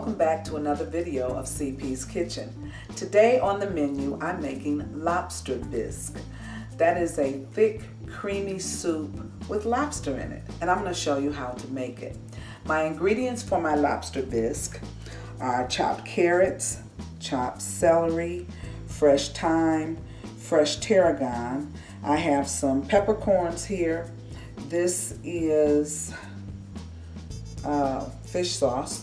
welcome back to another video of CP's Kitchen. Today on the menu, I'm making lobster bisque. That is a thick, creamy soup with lobster in it, and I'm going to show you how to make it. My ingredients for my lobster bisque are chopped carrots, chopped celery, fresh thyme, fresh tarragon. I have some peppercorns here. This is fish sauce.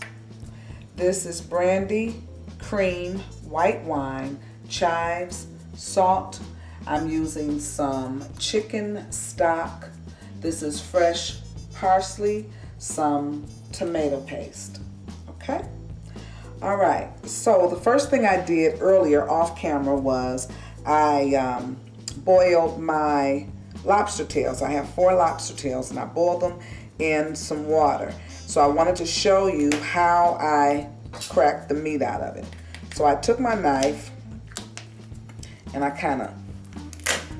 This is brandy, cream, white wine, chives, salt. I'm using some chicken stock. This is fresh parsley, some tomato paste. Okay? All right, so the first thing I did earlier off camera was I boiled my lobster tails. I have 4 lobster tails and I boiled them in some water. So I wanted to show you how I cracked the meat out of it. So I took my knife and I kind of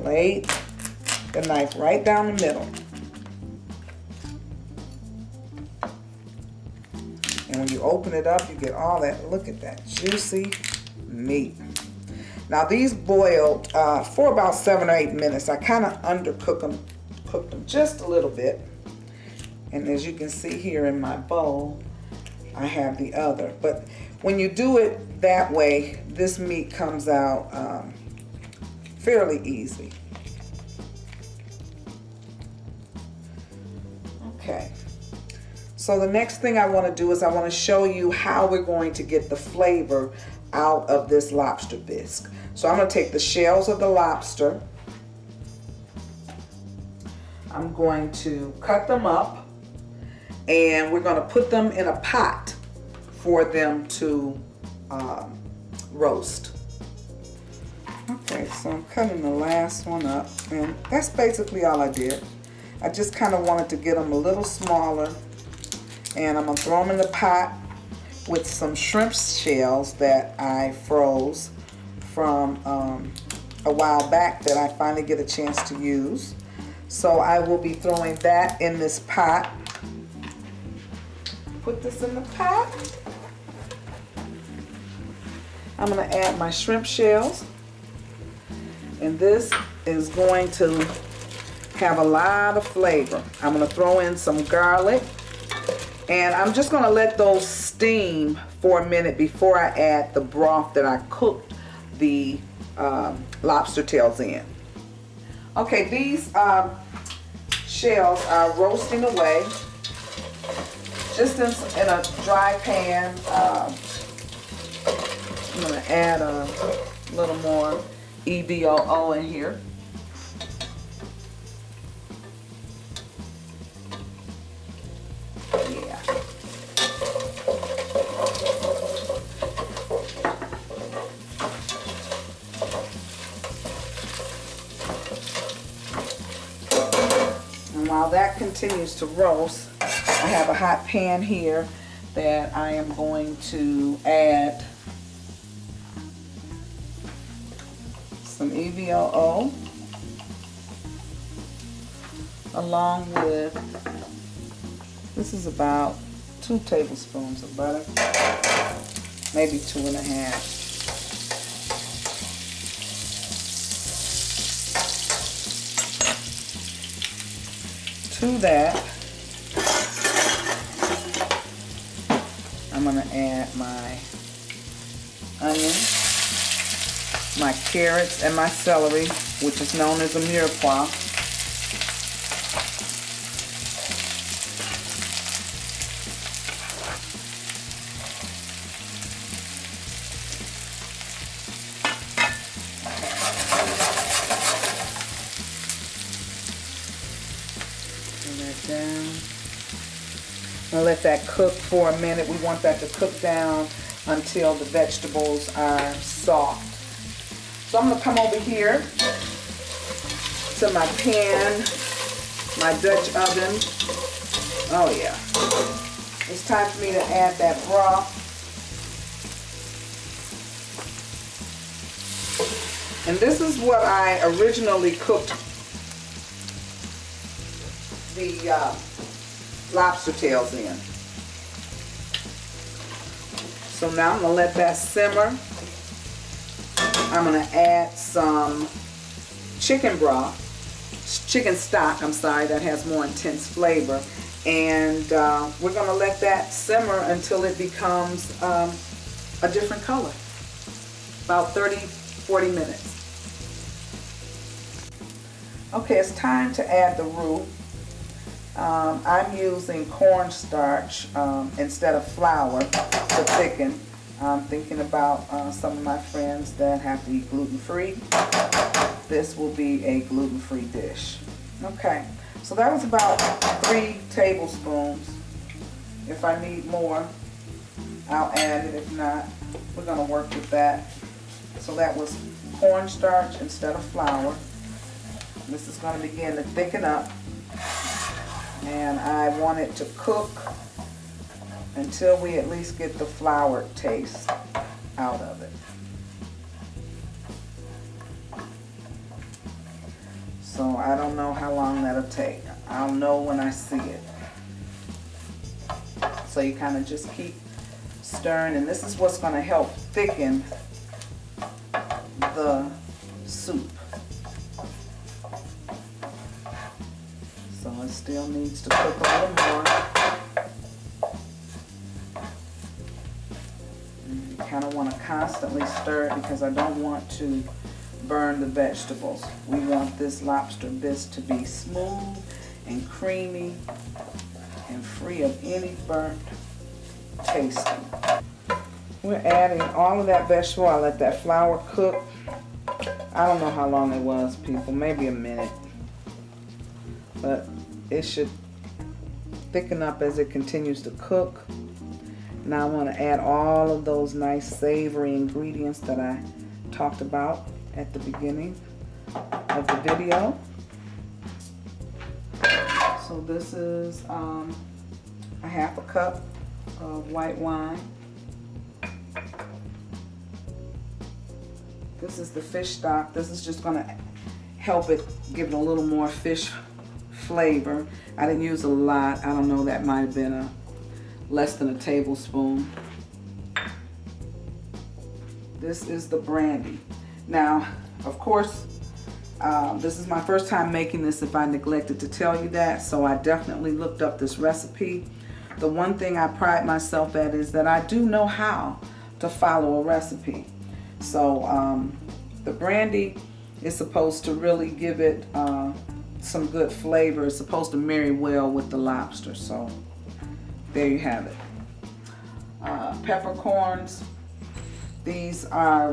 laid the knife right down the middle. And when you open it up, you get all that, look at that juicy meat. Now these boiled for about 7 or 8 minutes. I kind of undercooked them, cooked them just a little bit. And as you can see here in my bowl, I have the other. But when you do it that way, this meat comes out fairly easy. Okay. So the next thing I want to do is I want to show you how we're going to get the flavor out of this lobster bisque. So I'm going to take the shells of the lobster. I'm going to cut them up. And we're going to put them in a pot for them to roast. Okay, so I'm cutting the last one up, and that's basically all I did. I just kind of wanted to get them a little smaller, and I'm going to throw them in the pot with some shrimp shells that I froze from a while back that I finally get a chance to use. So I will be throwing that in this pot. Put this in the pot. I'm going to add my shrimp shells, and this is going to have a lot of flavor. I'm going to throw in some garlic, and I'm just going to let those steam for a minute before I add the broth that I cooked the lobster tails in. Okay, these shells are roasting away. Just in a dry pan. I'm going to add a little more EVOO in here. Yeah. And while that continues to roast, I have a hot pan here that I am going to add some EVOO along with, this is about 2 tablespoons of butter, maybe 2.5. To that, I'm going to add my onions, my carrots, and my celery, which is known as a mirepoix. Turn that down. And let that cook for a minute. We want that to cook down until the vegetables are soft. So I'm going to come over here to my pan, my Dutch oven. Oh yeah. It's time for me to add that broth. And this is what I originally cooked the lobster tails in. So now I'm going to let that simmer. I'm going to add some chicken broth, chicken stock, I'm sorry, that has more intense flavor. And we're going to let that simmer until it becomes a different color. About 30-40 minutes. Okay, it's time to add the roux. I'm using cornstarch instead of flour to thicken. I'm thinking about some of my friends that have to eat gluten-free. This will be a gluten-free dish. Okay, so that was about 3 tablespoons. If I need more, I'll add it. If not, we're going to work with that. So that was cornstarch instead of flour. This is going to begin to thicken up. And I want it to cook until we at least get the flour taste out of it. So I don't know how long that'll take. I'll know when I see it. So you kind of just keep stirring, and this is what's going to help thicken the soup. So it still needs to cook a little more. And you kind of want to constantly stir it because I don't want to burn the vegetables. We want this lobster bisque to be smooth and creamy and free of any burnt tasting. We're adding all of that vegetable. I let that flour cook. I don't know how long it was, people, maybe a minute. But it should thicken up as it continues to cook. Now I want to add all of those nice savory ingredients that I talked about at the beginning of the video. So this is a half a cup of white wine. This is the fish stock. This is just going to help it give it a little more fish flavor. I didn't use a lot. I don't know, that might have been less than a tablespoon. This is the brandy. Now, of course, this is my first time making this, if I neglected to tell you that, so I definitely looked up this recipe. The one thing I pride myself at is that I do know how to follow a recipe. So the brandy is supposed to really give it some good flavor. It's supposed to marry well with the lobster. So there you have it. Peppercorns. These are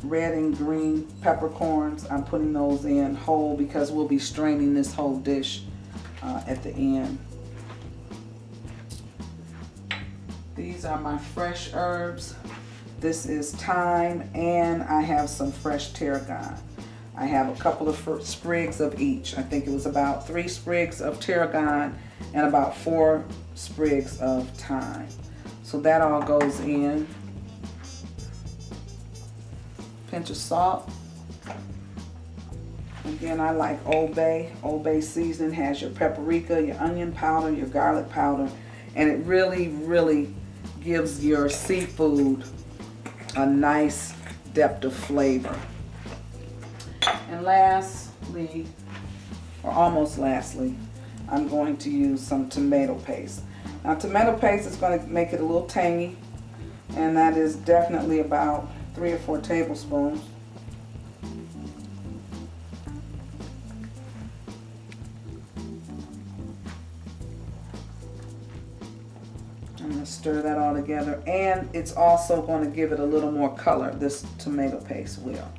red and green peppercorns. I'm putting those in whole because we'll be straining this whole dish at the end. These are my fresh herbs. This is thyme, and I have some fresh tarragon. I have a couple of sprigs of each. I think it was about 3 sprigs of tarragon and about 4 sprigs of thyme. So that all goes in. Pinch of salt. Again, I like Old Bay. Old Bay seasoning has your paprika, your onion powder, your garlic powder, and it really, really gives your seafood a nice depth of flavor. And lastly, or almost lastly, I'm going to use some tomato paste. Now, tomato paste is going to make it a little tangy, and that is definitely about 3 or 4 tablespoons. I'm going to stir that all together, and it's also going to give it a little more color. This tomato paste will.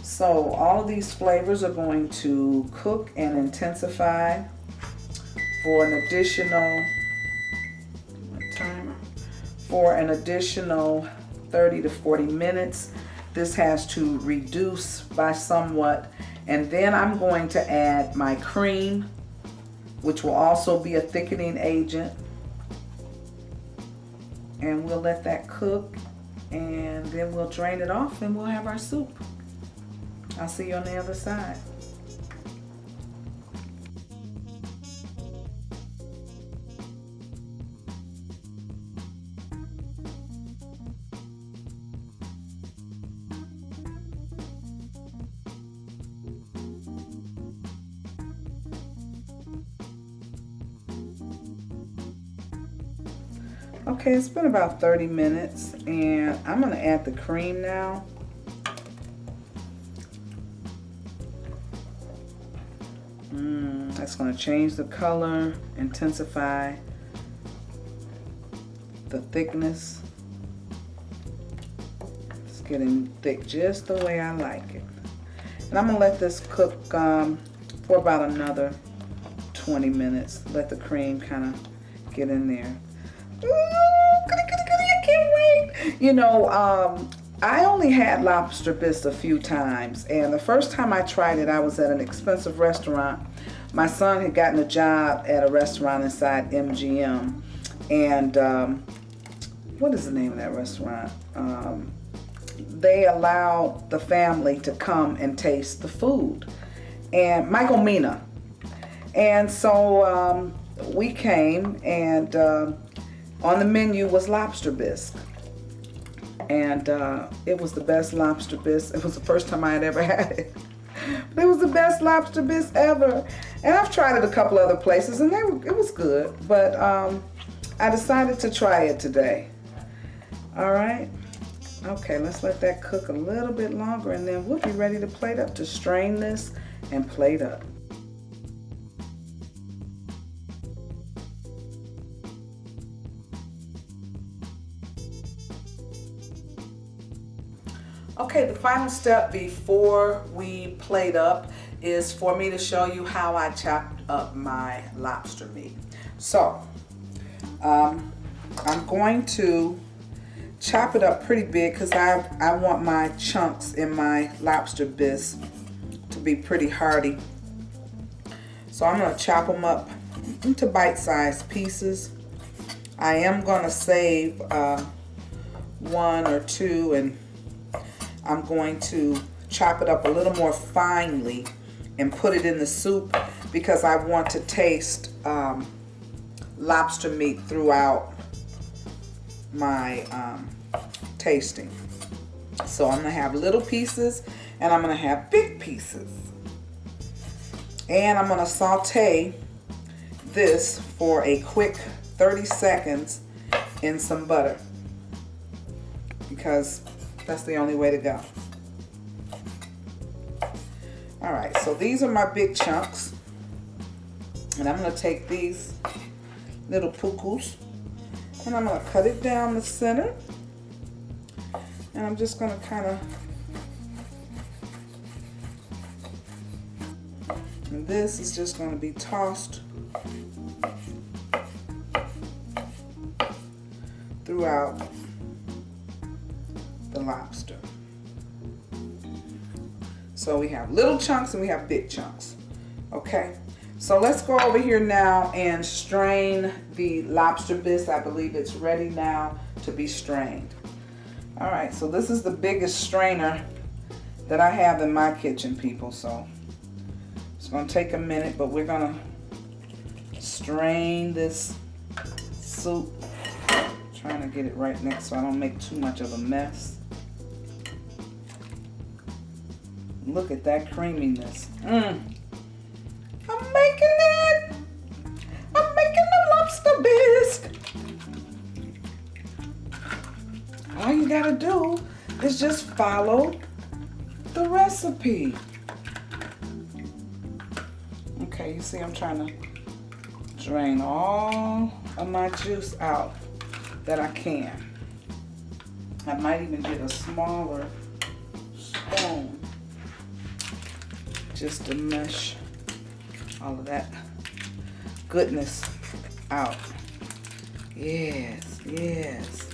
So all of these flavors are going to cook and intensify for an additional 30 to 40 minutes. This has to reduce by somewhat, and then I'm going to add my cream, which will also be a thickening agent, and we'll let that cook, and then we'll drain it off and we'll have our soup. I'll see you on the other side. Okay, it's been about 30 minutes, and I'm gonna add the cream now. That's gonna change the color, intensify the thickness. It's getting thick just the way I like it. And I'm gonna let this cook for about another 20 minutes. Let the cream kind of get in there. Ooh, goody, goody, goody, I can't wait. You know, I only had lobster bisque a few times, and the first time I tried it, I was at an expensive restaurant. My son had gotten a job at a restaurant inside MGM, and what is the name of that restaurant? They allowed the family to come and taste the food, and Michael Mina. And so we came, and on the menu was lobster bisque. And it was the best lobster bisque. It was the first time I had ever had it. But it was the best lobster bisque ever. And I've tried it a couple other places, and it was good. But I decided to try it today. All right. Okay, let's let that cook a little bit longer, and then we'll be ready to plate up, to strain this and plate up. Okay, the final step before we plate up is for me to show you how I chopped up my lobster meat. So, I'm going to chop it up pretty big because I want my chunks in my lobster bisque to be pretty hearty. So I'm going to chop them up into bite-sized pieces. I am going to save one or two, and I'm going to chop it up a little more finely and put it in the soup because I want to taste lobster meat throughout my tasting. So I'm going to have little pieces and I'm going to have big pieces. And I'm going to saute this for a quick 30 seconds in some butter because that's the only way to go. All right, so these are my big chunks. And I'm going to take these little pukus and I'm going to cut it down the center. And I'm just going to kind of, and this is just going to be tossed throughout the lobster. So we have little chunks and we have big chunks. Okay, so let's go over here now and strain the lobster bisque. I believe it's ready now to be strained. All right, so this is the biggest strainer that I have in my kitchen, people. So it's going to take a minute, but we're going to strain this soup. Trying to get it right next so I don't make too much of a mess. Look at that creaminess. I'm making it. I'm making the lobster bisque. All you gotta do is just follow the recipe. Okay, you see I'm trying to drain all of my juice out that I can. I might even get a smaller spoon just to mesh all of that goodness out. Yes, yes.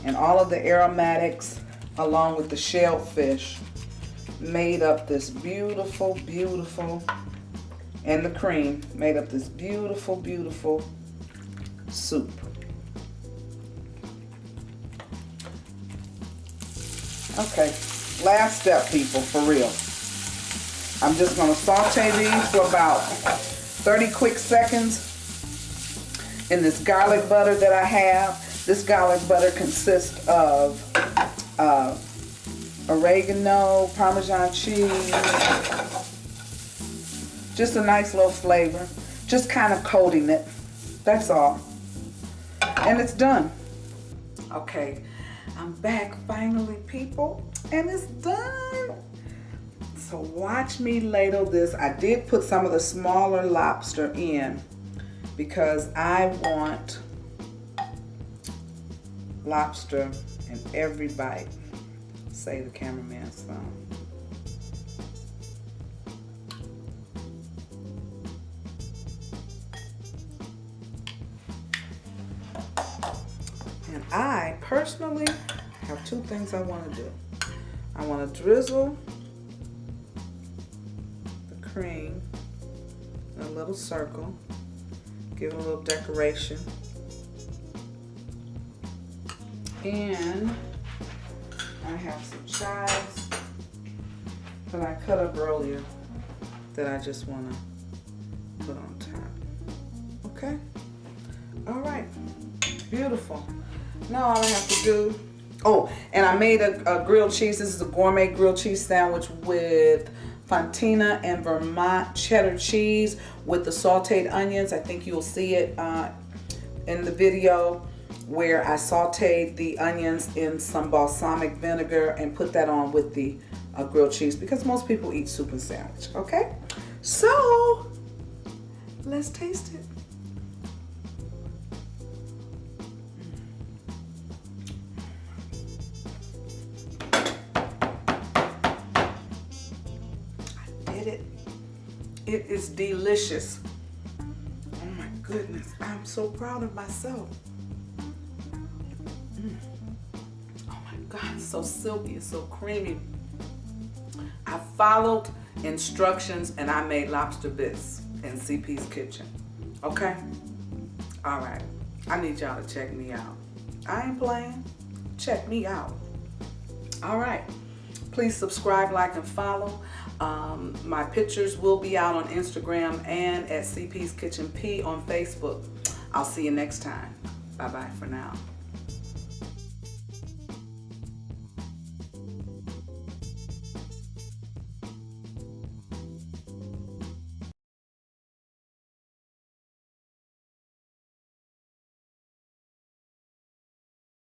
And all of the aromatics along with the shellfish made up this beautiful, beautiful, and the cream made up this beautiful, beautiful soup. Okay, last step, people, for real. I'm just going to saute these for about 30 quick seconds in this garlic butter that I have. This garlic butter consists of oregano, Parmesan cheese, just a nice little flavor. Just kind of coating it. That's all. And it's done. Okay, I'm back finally, people, and it's done. So watch me ladle this. I did put some of the smaller lobster in because I want lobster in every bite. Say the cameraman's phone. And I personally have two things I want to do. I want to drizzle the cream in a little circle, give it a little decoration, and I have some chives that I cut up earlier that I just want to put on top. Okay? All right. Beautiful. Now all I have to do, oh, and I made a grilled cheese. This is a gourmet grilled cheese sandwich with fontina and Vermont cheddar cheese with the sauteed onions. I think you'll see it in the video where I sauteed the onions in some balsamic vinegar and put that on with the grilled cheese because most people eat soup and sandwich. Okay, so let's taste it. It is delicious. Oh my goodness, I'm so proud of myself. Oh my God, it's so silky, it's so creamy. I followed instructions and I made lobster bisque in CP's kitchen. Okay? All right, I need y'all to check me out. I ain't playing, check me out. All right, please subscribe, like, and follow. My pictures will be out on Instagram and at CP's Kitchen P on Facebook. I'll see you next time. Bye-bye for now.